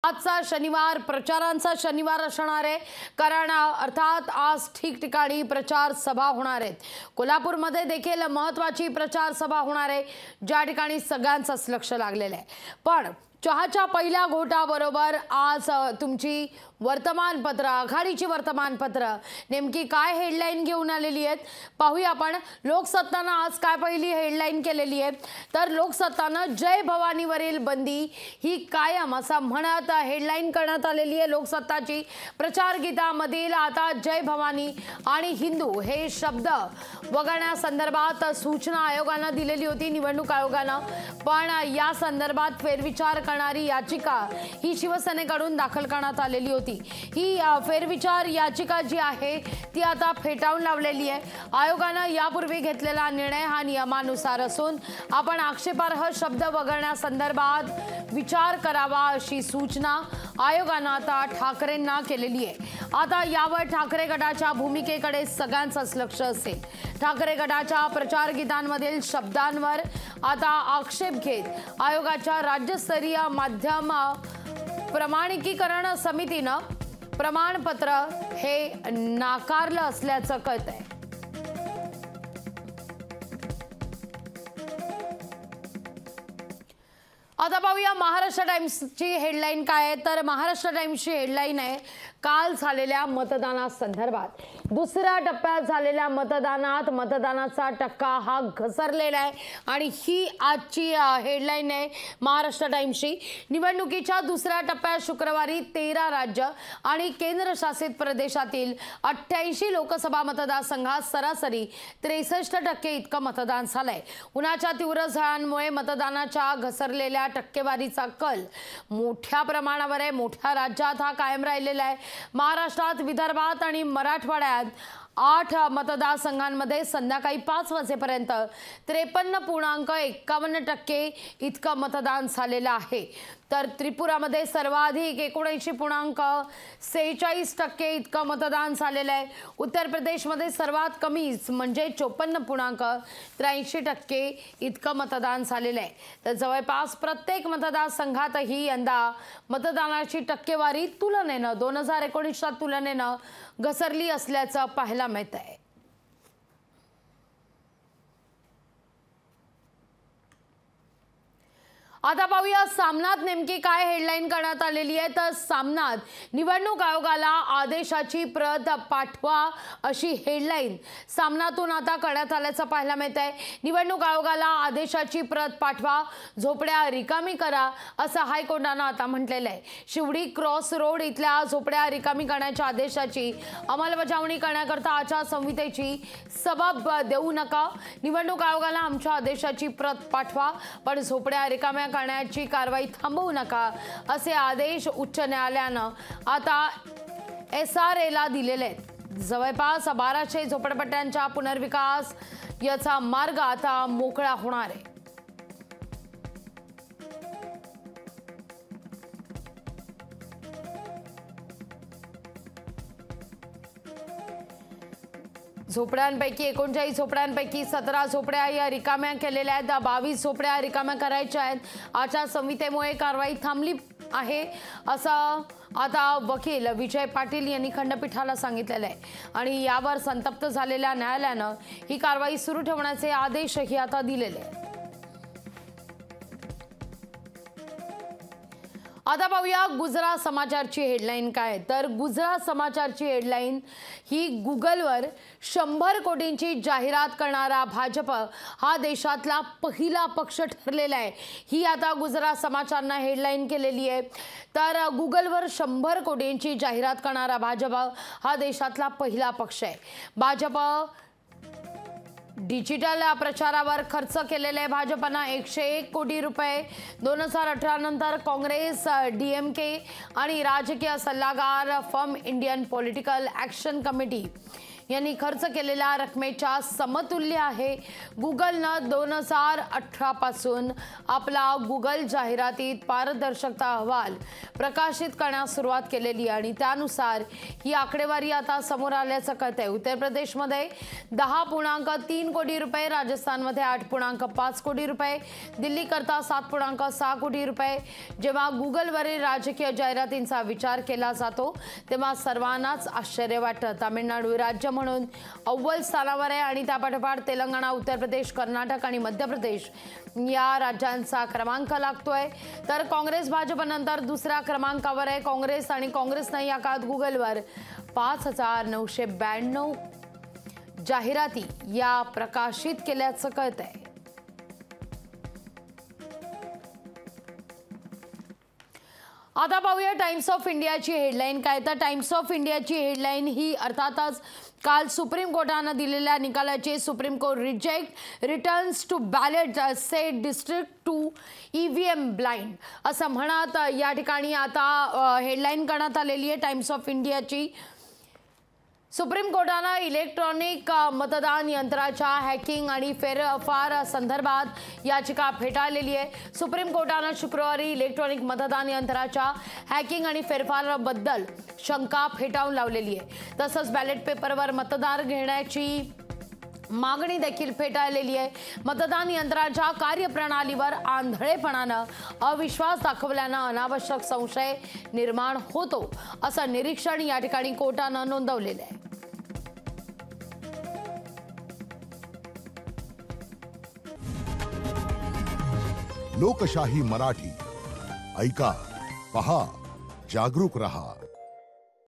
आजचा शनिवार प्रचारांचा शनिवार असणार आहे, कारण अर्थात आज ठिकठिकाणी प्रचार सभा होणार आहेत। कोल्हापूरमध्ये देखील महत्त्वाची प्रचार सभा होणार आहे, ज्या ठिकाणी सगळ्यांचंच लक्ष लागलेलं आहे। पण चहाच्या पहिल्या घोटाबरोबर आज तुमची वर्तमानपत्र, आघाडीची वर्तमानपत्र नेमकी काय हेडलाईन घेऊन आलेली आहेत पाहूया आपण। लोकसत्तानं आज काय पहिली हेडलाईन केलेली आहे, तर लोकसत्तानं जय भवानीवरील बंदी ही कायम असं म्हणत हेडलाईन करण्यात आलेली आहे। लोकसत्ताची प्रचार गीतामधील आता जय भवानी आणि हिंदू हे शब्द वगळण्यासंदर्भात सूचना आयोगानं दिलेली होती, निवडणूक आयोगानं। पण या संदर्भात फेरविचार करणारी याचिका ही शिवसेनेकडून दाखल करण्यात आलेली होती। ही फेरविचार याचिका जी आहे ती आता फेटाळून लावलेली आहे। आयोगानं यापूर्वी घेतलेला निर्णय हा नियमानुसार असून आपण आक्षेपार्ह शब्द वगळण्यासंदर्भात विचार करावा अशी सूचना आयोगानं आता ठाकरेंना केलेली आहे। आता यावर ठाकरे गटाच्या भूमिकेकडे सगळ्यांचंच लक्ष असेल। ठाकरे गटाच्या प्रचार गीतांमधील शब्दांवर आता आक्षेप घेत आयोगाच्या राज्यस्तरीय माध्यम प्रमाणिकीकरण समितीनं प्रमाणपत्र हे नाकारलं असल्याचं कळतंय। आता पाहूया महाराष्ट्र टाइम्सची हेडलाईन काय आहे, तर महाराष्ट्र टाइम्सची हेडलाईन आहे काल झालेल्या मतदानासंदर्भात। दुसऱ्या टप्प्यात झालेल्या मतदानात मतदानाचा टक्का हा घसरलेला आहे आणि ही आजची हेडलाईन आहे महाराष्ट्र टाइम्सची। निवडणुकीच्या दुसऱ्या टप्प्यात शुक्रवारी 13 राज्य आणि केंद्रशासित प्रदेशातील 88 लोकसभा मतदारसंघात सरासरी 63% इतकं मतदान झालंय। उन्हाच्या तीव्र झळांमुळे मतदानाच्या घसरलेल्या टक्केवारीचा कल मोठ्या प्रमाणावर आहे। मोठ्या राज्यात हा कायम राहिलेला आहे। महाराष्ट्रात, विदर्भात आणि मराठवाड्यात 8 मतदारसंघांमध्ये संध्याकाळी 5 वाजेपर्यंत 53.51% इतकं मतदान झालेलं आहे। तर त्रिपुरामध्ये सर्वाधिक 79.46% इतकं मतदान झालेलं आहे। उत्तर प्रदेशमध्ये सर्वात कमी म्हणजे 54.83% इतकं मतदान झालेलं आहे। तर जवळपास प्रत्येक मतदारसंघातही यंदा मतदानाची टक्केवारी तुलनेनं 2019च्या तुलनेनं घसरली असल्याचं पाहायला मिळत आहे। आता पाहूया सामनात नेमकी काय हेडलाईन करण्यात आलेली आहे, तर सामनात निवडणूक आयोगाला आदेशाची प्रत पाठवा अशी हेडलाईन सामनातून आता करण्यात आल्याचं पाहायला मिळत आहे। निवडणूक आयोगाला आदेशाची प्रत पाठवा, झोपड्या रिकामी करा असं हायकोर्टानं आता म्हटलेलं आहे। शिवडी क्रॉस रोड इथल्या झोपड्या रिकामी करण्याच्या आदेशाची अंमलबजावणी करण्याकरता आचारसंहितेची सबब देऊ नका। निवडणूक आयोगाला आमच्या आदेशाची प्रत पाठवा, पण झोपड्या रिकाम्या करण्याची कारवाई थांबवू नका असे आदेश उच्च न्यायालयानं आता SRAला दिलेले आहेत। जवळपास 1200 झोपडपट्ट्यांच्या पुनर्विकास याचा मार्ग आता मोकळा होणार आहे। झोपड्यांपैकी 39 झोपड्यांपैकी 17 झोपड्या या रिकाम्या केलेल्या आहेत। 22 झोपड्या रिकाम्या करायच्या आहेत। आचारसंहितेमुळे कारवाई थांबली आहे असं आता वकील विजय पाटील यांनी खंडपीठाला सांगितलेलं आहे आणि यावर संतप्त झालेल्या न्यायालयानं ही कारवाई सुरू ठेवण्याचे आदेशही आता दिलेले आहेत। आता पाहूया गुजरात समाचारची हेडलाईन काय, तर गुजरात समाचारची हेडलाईन ही गुगलवर 100 कोटींची जाहिरात करणारा भाजप हा देशातला पहिला पक्ष ठरलेला आहे। ही आता गुजरात समाचारनं हेडलाईन केलेली आहे। तर गुगलवर 100 कोटींची जाहिरात करणारा भाजप हा देशातला पहिला पक्ष आहे। भाजप डिजिटल प्रचारावर खर्च केलेले भाजपनं 101 कोटी रुपये 2018 नंतर काँग्रेस, DMK आणि राजकीय सल्लागार firm Indian political action committee यांनी खर्च केलेल्या रकमेच्या समतुल्य आहे। गुगलनं 2018 पासून आपला गुगल जाहिरातीत पारदर्शकता अहवाल प्रकाशित करण्यास सुरुवात केलेली आणि त्यानुसार ही आकडेवारी आता समोर आल्याचं कळतंय। उत्तर प्रदेशमध्ये 10.3 कोटी रुपये, राजस्थानमध्ये 8.5 कोटी रुपये, दिल्ली करता 7.6 कोटी रुपये। जेव्हा गुगलवरील राजकीय जाहिरातींचा विचार केला जातो तेव्हा सर्वांनाच आश्चर्य वाटतं। तामिळनाडू राज्य म्हणून अव्वल स्थानावर आहे आणि त्यापाठोपाठ तेलंगणा, उत्तर प्रदेश, कर्नाटक आणि मध्य प्रदेश या राज्यांचा क्रमांक लागतोय। तर काँग्रेस भाजपनंतर दुसऱ्या क्रमांकावर आहे काँग्रेस आणि काँग्रेसने या काळात गुगलवर 5,992 जाहिराती या प्रकाशित केल्याचं कळतंय। आता पाहूया टाइम्स ऑफ इंडियाची हेडलाईन काय। तर टाइम्स ऑफ इंडियाची हेडलाईन ही अर्थातच काल सुप्रीम कोर्टाने दिलेल्या निकालाचे supreme court returns to ballot set district to EVM blind असं म्हणत या ठिकाणी आता हेडलाईन करण्यात आलेली आहे टाइम्स ऑफ इंडियाची। सुप्रीम कोर्टाने इलेक्ट्रॉनिक मतदान यंत्राच्या हॅकिंग आणि फेरफार संदर्भात याचिका फेटाळलेली आहे। सुप्रीम कोर्टाने शुक्रवारी इलेक्ट्रॉनिक मतदान यंत्राच्या हॅकिंग आणि फेरफाराबद्दल शंका फेटाळून लावलेली आहे। तसंच बॅलेट पेपरवर मतदार घेण्याची मागणी देखील फेटाळलेली आहे। मतदान यंत्राच्या कार्यप्रणालीवर आंधळेपणानं अविश्वास दाखवल्यानं अनावश्यक संशय निर्माण होतो असं निरीक्षण या ठिकाणी कोर्टानं नोंदवलेलं आहे। लोकशाही मराठी ऐका, पहा, जागरूक रहा।